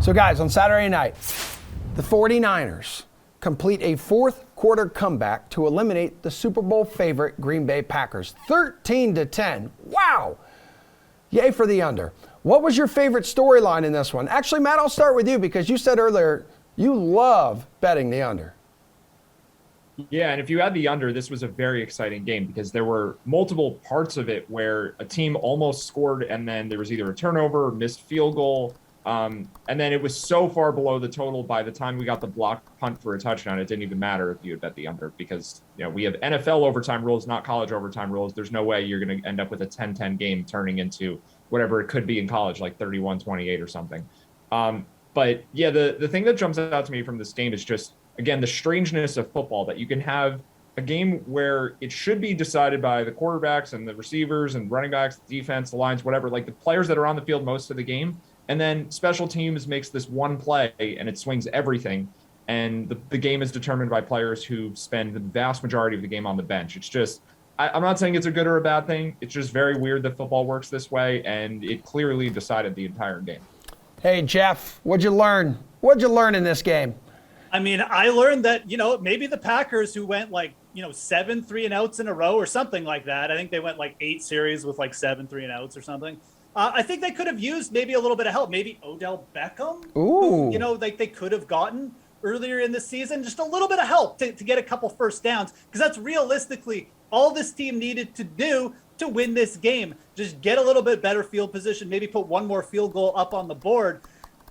So guys, on Saturday night, the 49ers complete a fourth quarter comeback to eliminate the Super Bowl favorite Green Bay Packers, 13-10. Wow! Yay for the under. What was your favorite storyline in this one? Actually, Matt, I'll start with you because you said earlier you love betting the under. Yeah, and if you had the under, this was a very exciting game because there were multiple parts of it where a team almost scored and then there was either a turnover or missed field goal. And then it was so far below the total by the time we got the blocked punt for a touchdown, it didn't even matter if you had bet the under because, we have NFL overtime rules, not college overtime rules. There's no way you're going to end up with a 10-10 game turning into whatever it could be in college, like 31-28 or something. But yeah, the thing that jumps out to me from this game is just, again, the strangeness of football, that you can have a game where it should be decided by the quarterbacks and the receivers and running backs, the defense, the lines, whatever, like the players that are on the field most of the game. And then special teams makes this one play and it swings everything. And the game is determined by players who spend the vast majority of the game on the bench. It's just, I'm not saying it's a good or a bad thing. It's just very weird that football works this way. And it clearly decided the entire game. Hey, Jeff, what'd you learn? What'd you learn in this game? I mean, I learned that, maybe the Packers who went 7 3-and-outs in a row or something like that. I think they went 8 series with 7 3-and-outs or something. I think they could have used maybe a little bit of help. Maybe Odell Beckham, Ooh. who, they could have gotten earlier in the season. Just a little bit of help to get a couple first downs, because that's realistically all this team needed to do to win this game. Just get a little bit better field position, maybe put one more field goal up on the board.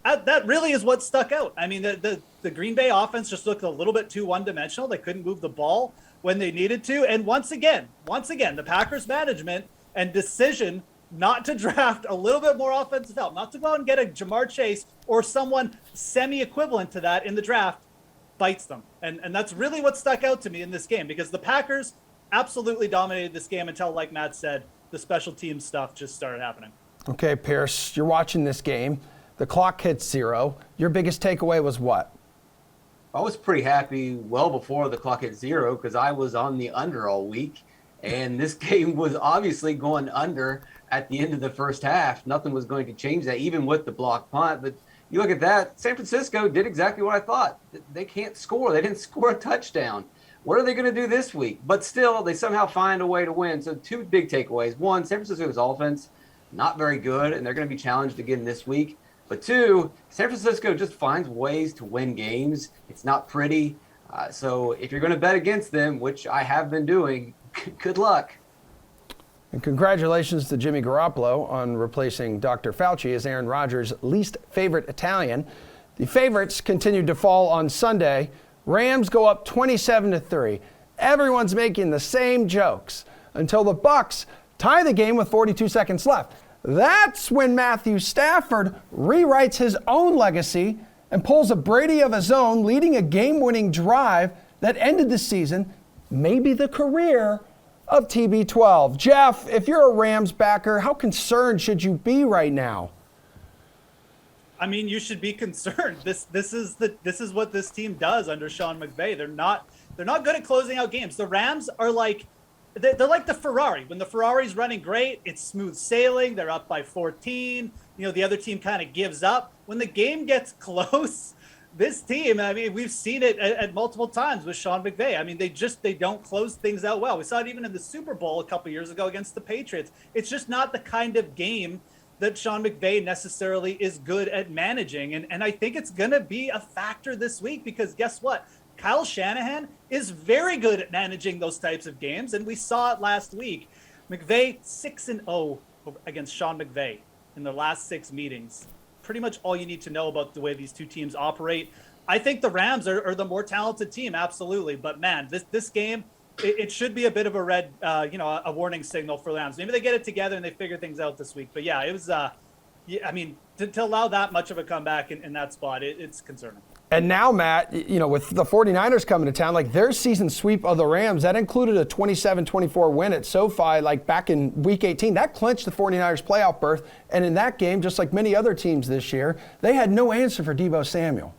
That really is what stuck out. I mean, the Green Bay offense just looked a little bit too one-dimensional. They couldn't move the ball when they needed to. And once again, the Packers management and decision not to draft a little bit more offensive help, not to go out and get a Jamar Chase or someone semi-equivalent to that in the draft, bites them. And that's really what stuck out to me in this game, because the Packers absolutely dominated this game until, like Matt said, the special team stuff just started happening. Okay, Pearce, you're watching this game. The clock hits 0. Your biggest takeaway was what? I was pretty happy well before the clock hit 0 because I was on the under all week. And this game was obviously going under at the end of the first half. Nothing was going to change that, even with the block punt. But you look at that, San Francisco did exactly what I thought. They can't score. They didn't score a touchdown. What are they going to do this week? But still, they somehow find a way to win. So 2 big takeaways. 1, San Francisco's offense, not very good, and they're going to be challenged again this week. But 2, San Francisco just finds ways to win games. It's not pretty. So if you're going to bet against them, which I have been doing, good luck. And congratulations to Jimmy Garoppolo on replacing Dr. Fauci as Aaron Rodgers' least favorite Italian. The favorites continued to fall on Sunday. Rams go up 27-3. Everyone's making the same jokes until the Bucs tie the game with 42 seconds left. That's when Matthew Stafford rewrites his own legacy and pulls a Brady of his own, leading a game-winning drive that ended the season, maybe the career of TB12. Jeff, if you're a Rams backer, how concerned should you be right now? I mean, you should be concerned. This is what this team does under Sean McVay. They're not good at closing out games. The Rams are they're like the Ferrari. When the Ferrari's running great, it's smooth sailing. They're up by 14. The other team kind of gives up. When the game gets close, this team, I mean, we've seen it at multiple times with Sean McVay. I mean, they don't close things out well. We saw it even in the Super Bowl a couple years ago against the Patriots. It's just not the kind of game that Sean McVay necessarily is good at managing. And I think it's going to be a factor this week because guess what? Kyle Shanahan is very good at managing those types of games, and we saw it last week. McVay 6-0 against Sean McVay in their last 6 meetings. Pretty much all you need to know about the way these two teams operate. I think the Rams are the more talented team, absolutely. But man, this game, it should be a bit of a red, a warning signal for the Rams. Maybe they get it together and they figure things out this week. But yeah, it was. I mean, to allow that much of a comeback in that spot, it's concerning. And now, Matt, with the 49ers coming to town, their season sweep of the Rams, that included a 27-24 win at SoFi, back in Week 18. That clinched the 49ers playoff berth. And in that game, just like many other teams this year, they had no answer for Deebo Samuel.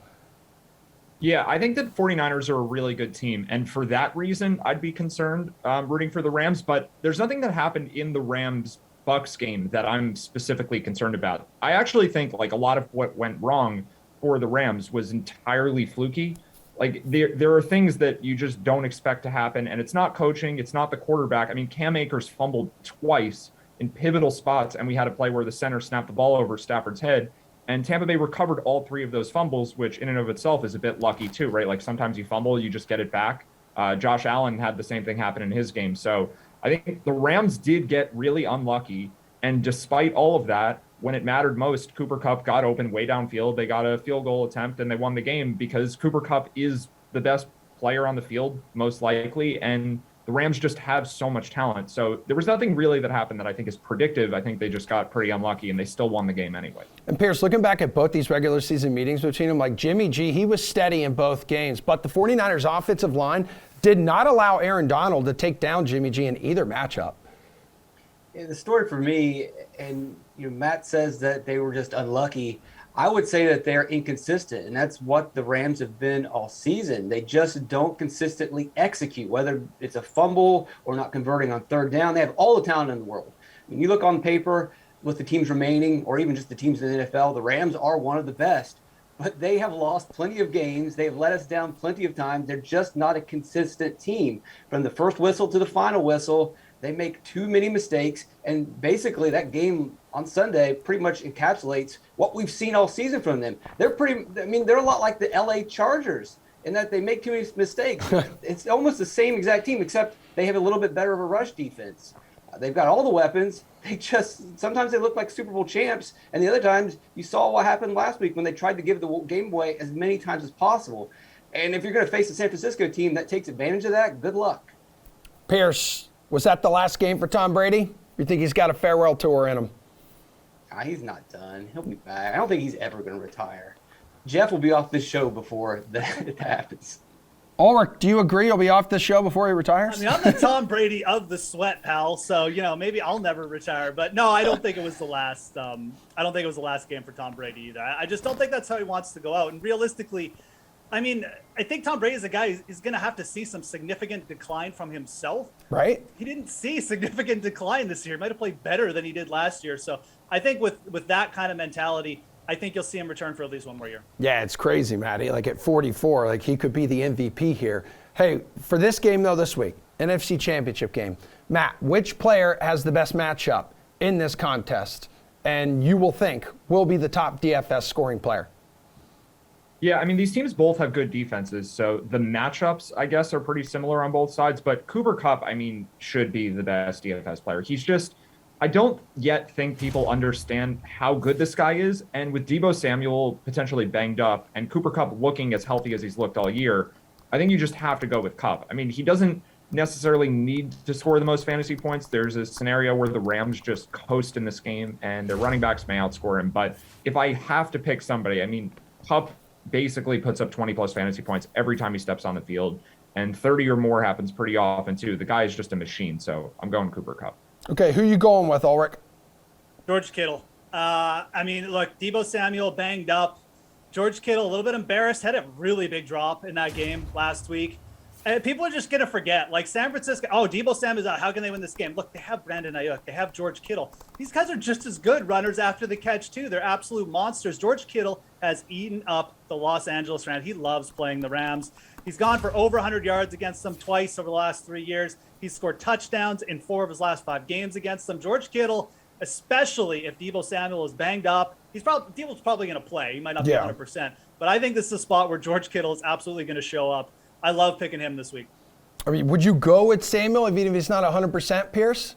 Yeah, I think that 49ers are a really good team. And for that reason, I'd be concerned rooting for the Rams. But there's nothing that happened in the Rams-Bucs game that I'm specifically concerned about. I actually think a lot of what went wrong for the Rams was entirely fluky. Like there are things that you just don't expect to happen, and it's not coaching, it's not the quarterback. I mean, Cam Akers fumbled twice in pivotal spots, and we had a play where the center snapped the ball over Stafford's head, and Tampa Bay recovered all 3 of those fumbles, which in and of itself is a bit lucky too, right? Like sometimes you fumble, you just get it back. Josh Allen had the same thing happen in his game. So I think the Rams did get really unlucky, and despite all of that, when it mattered most, Cooper Kupp got open way downfield. They got a field goal attempt and they won the game because Cooper Kupp is the best player on the field, most likely. And the Rams just have so much talent. So there was nothing really that happened that I think is predictive. I think they just got pretty unlucky and they still won the game anyway. And Pearce, looking back at both these regular season meetings between them, like Jimmy G, he was steady in both games, but the 49ers offensive line did not allow Aaron Donald to take down Jimmy G in either matchup. Yeah, the story for me, and Matt says that they were just unlucky. I would say that they're inconsistent, and that's what the Rams have been all season. They just don't consistently execute, whether it's a fumble or not converting on third down. They have all the talent in the world. When you look on paper with the teams remaining, or even just the teams in the NFL, the Rams are one of the best. But they have lost plenty of games. They've let us down plenty of times. They're just not a consistent team. From the first whistle to the final whistle, they make too many mistakes. And basically that game on Sunday pretty much encapsulates what we've seen all season from them. They're a lot like the LA Chargers in that they make too many mistakes. It's almost the same exact team, except they have a little bit better of a rush defense. They've got all the weapons. Sometimes they look like Super Bowl champs, and the other times you saw what happened last week when they tried to give the game away as many times as possible. And if you're going to face a San Francisco team that takes advantage of that, good luck. Pearce, was that the last game for Tom Brady? You think he's got a farewell tour in him? He's not done. He'll be back. I don't think he's ever going to retire. Geoff will be off this show before that happens. Ulrich, do you agree he'll be off this show before he retires? I mean, I'm the Tom Brady of the sweat, pal. So, maybe I'll never retire. But no, I don't think it was the last. I don't think it was the last game for Tom Brady either. I just don't think that's how he wants to go out. And realistically, I mean, I think Tom Brady is a guy who's going to have to see some significant decline from himself. Right. He didn't see significant decline this year. He might have played better than he did last year. So I think with that kind of mentality, I think you'll see him return for at least one more year. Yeah, it's crazy, Matty. Like at 44, like he could be the MVP here. Hey, for this game though this week, NFC Championship game, Matt, which player has the best matchup in this contest and you will think will be the top DFS scoring player? Yeah, I mean, these teams both have good defenses, so the matchups, I guess, are pretty similar on both sides, but Cooper Kupp, I mean, should be the best DFS player. He's just, I don't yet think people understand how good this guy is, and with Deebo Samuel potentially banged up and Cooper Kupp looking as healthy as he's looked all year, I think you just have to go with Kupp. I mean, he doesn't necessarily need to score the most fantasy points. There's a scenario where the Rams just coast in this game, and their running backs may outscore him, but if I have to pick somebody, I mean, Kupp basically puts up 20-plus fantasy points every time he steps on the field, and 30 or more happens pretty often, too. The guy is just a machine, so I'm going Cooper Kupp. Okay, who you going with, Ulrich? George Kittle. I mean, look, Deebo Samuel banged up. George Kittle, a little bit embarrassed, had a really big drop in that game last week. And people are just going to forget. Like San Francisco, Deebo Samuel's out. How can they win this game? Look, they have Brandon Ayuk. They have George Kittle. These guys are just as good runners after the catch, too. They're absolute monsters. George Kittle has eaten up the Los Angeles Rams. He loves playing the Rams. He's gone for over 100 yards against them twice over the last 3 years. He's scored touchdowns in 4 of his last 5 games against them. George Kittle, especially if Deebo Samuel is banged up, Deebo's probably going to play. He might not be 100%. But I think this is a spot where George Kittle is absolutely going to show up. I love picking him this week. I mean, would you go with Samuel even if he's not 100%, Pearce?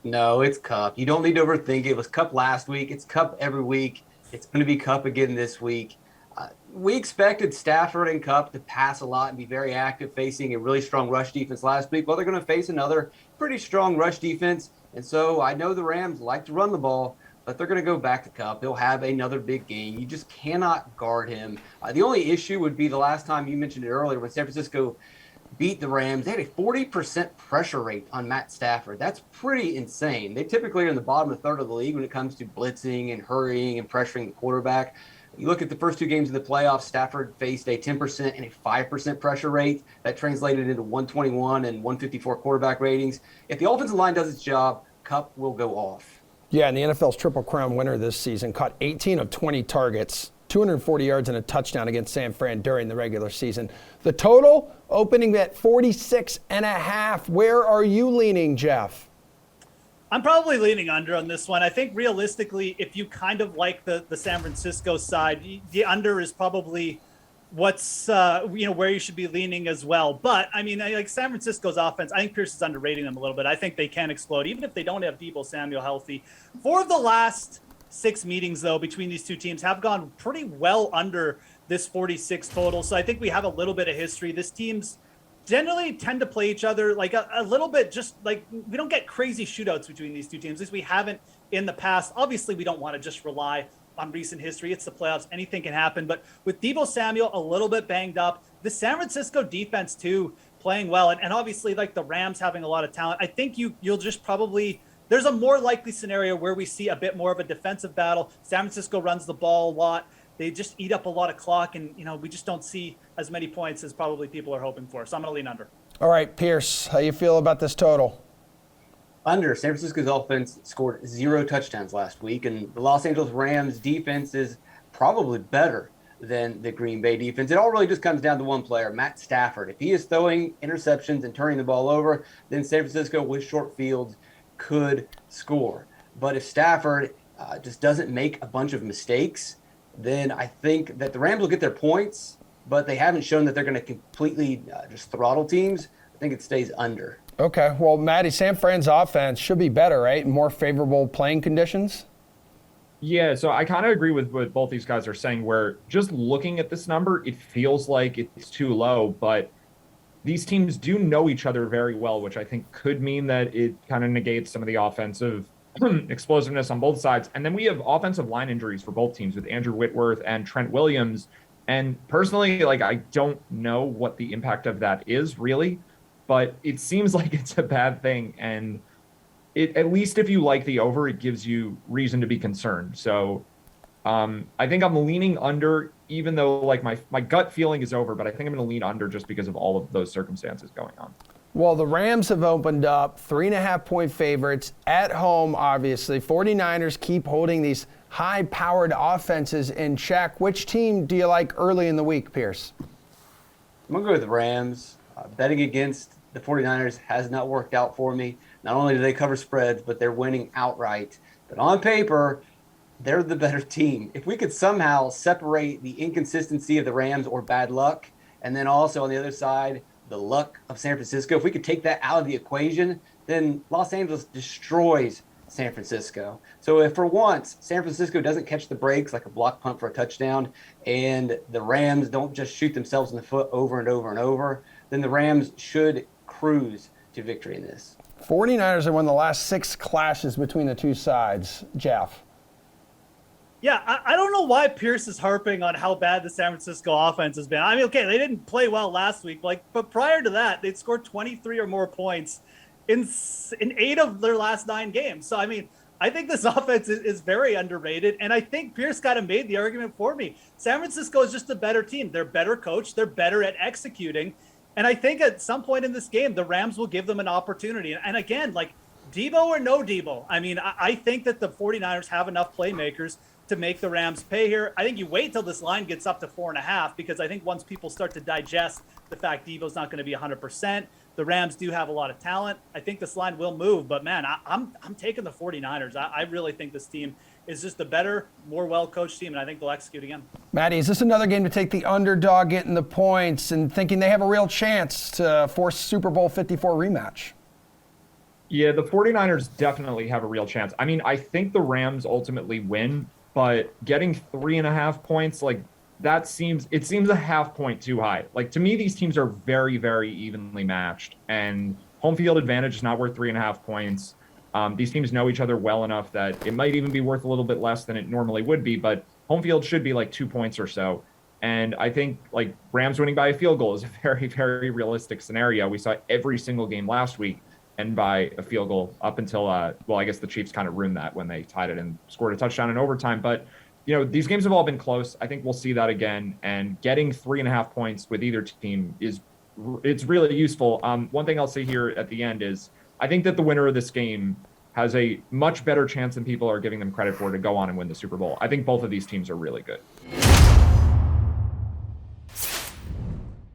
No, it's Kupp. You don't need to overthink it. It was Kupp last week. It's Kupp every week. It's going to be Kupp again this week. We expected Stafford and Kupp to pass a lot and be very active facing a really strong rush defense last week. Well, they're going to face another pretty strong rush defense. And so I know the Rams like to run the ball, but they're going to go back to Kupp. He'll have another big game. You just cannot guard him. The only issue would be the last time you mentioned it earlier when San Francisco beat the Rams. They had a 40% pressure rate on Matt Stafford. That's pretty insane. They typically are in the bottom of the third of the league when it comes to blitzing and hurrying and pressuring the quarterback. You look at the first 2 games of the playoffs, Stafford faced a 10% and a 5% pressure rate. That translated into 121 and 154 quarterback ratings. If the offensive line does its job, Kupp will go off. Yeah, and the NFL's Triple Crown winner this season caught 18 of 20 targets, 240 yards and a touchdown against San Fran during the regular season. The total opening at 46.5. Where are you leaning, Geoff? I'm probably leaning under on this one. I think realistically, if you kind of like the San Francisco side, the under is probably what's where you should be leaning as well. But I mean, like San Francisco's offense, I think Pearce is underrating them a little bit. I think they can explode, even if they don't have Deebo Samuel healthy. For the last 6 meetings, though, between these two teams have gone pretty well under this 46 total. So I think we have a little bit of history. This team's generally tend to play each other like a little bit, just like we don't get crazy shootouts between these two teams. At least we haven't in the past. Obviously, we don't want to just rely on recent history. It's the playoffs. Anything can happen. But with Deebo Samuel a little bit banged up, the San Francisco defense too playing well, and obviously like the Rams having a lot of talent, I think you'll just probably, there's a more likely scenario where we see a bit more of a defensive battle. San Francisco runs the ball a lot. They just eat up a lot of clock, and we just don't see as many points as probably people are hoping for. So I'm going to lean under. All right, Pearce, how you feel about this total? Under. San Francisco's offense scored 0 touchdowns last week, and the Los Angeles Rams defense is probably better than the Green Bay defense. It all really just comes down to one player, Matt Stafford. If he is throwing interceptions and turning the ball over, then San Francisco with short fields could score. But if Stafford just doesn't make a bunch of mistakes, then I think that the Rams will get their points, but they haven't shown that they're going to completely just throttle teams. I think it stays under. Okay, well, Matty, San Fran's offense should be better, right? More favorable playing conditions? Yeah, so I kind of agree with what both these guys are saying, where just looking at this number, it feels like it's too low, but these teams do know each other very well, which I think could mean that it kind of negates some of the offensive explosiveness on both sides. And then we have offensive line injuries for both teams with Andrew Whitworth and Trent Williams. And personally, like, I don't know what the impact of that is really, but it seems like it's a bad thing. And it, at least if you like the over, it gives you reason to be concerned. So I think I'm leaning under, even though like my gut feeling is over, but I think I'm going to lean under just because of all of those circumstances going on. Well, the Rams have opened up 3.5-point favorites at home, obviously. 49ers keep holding these high-powered offenses in check. Which team do you like early in the week, Pearce? I'm going to go with the Rams. Betting against the 49ers has not worked out for me. Not only do they cover spreads, but they're winning outright. But on paper, they're the better team. If we could somehow separate the inconsistency of the Rams or bad luck, and then also on the other side, the luck of San Francisco, if we could take that out of the equation, then Los Angeles destroys San Francisco. So if for once San Francisco doesn't catch the breaks like a block punt for a touchdown, and the Rams don't just shoot themselves in the foot over and over and over, then the Rams should cruise to victory in this. 49ers have won the last 6 clashes between the two sides, Geoff. Yeah, I don't know why Pearce is harping on how bad the San Francisco offense has been. I mean, okay, they didn't play well last week, but prior to that, they'd scored 23 or more points in 8 of their last 9 games. So, I mean, I think this offense is very underrated, and I think Pearce kind of made the argument for me. San Francisco is just a better team. They're better coached. They're better at executing. And I think at some point in this game, the Rams will give them an opportunity. And again, like Deebo or no Deebo, I mean, I think that the 49ers have enough playmakers to make the Rams pay here. I think you wait till this line gets up to 4.5, because I think once people start to digest the fact Deebo's not going to be 100%, the Rams do have a lot of talent. I think this line will move, but man, I'm taking the 49ers. I really think this team is just a better, more well-coached team, and I think they'll execute again. Matty, is this another game to take the underdog, getting the points, and thinking they have a real chance to force Super Bowl 54 rematch? Yeah, the 49ers definitely have a real chance. I mean, I think the Rams ultimately win, but getting 3.5 points, like it seems a half point too high. Like, to me, these teams are very, very evenly matched, and home field advantage is not worth 3.5 points. These teams know each other well enough that it might even be worth a little bit less than it normally would be, but home field should be like 2 points or so. And I think like Rams winning by a field goal is a very, very realistic scenario. We saw every single game last week end by a field goal up until, well, I guess the Chiefs kind of ruined that when they tied it and scored a touchdown in overtime. But, you know, these games have all been close. I think we'll see that again. And getting 3.5 points with either team it's really useful. One thing I'll say here at the end is I think that the winner of this game has a much better chance than people are giving them credit for to go on and win the Super Bowl. I think both of these teams are really good.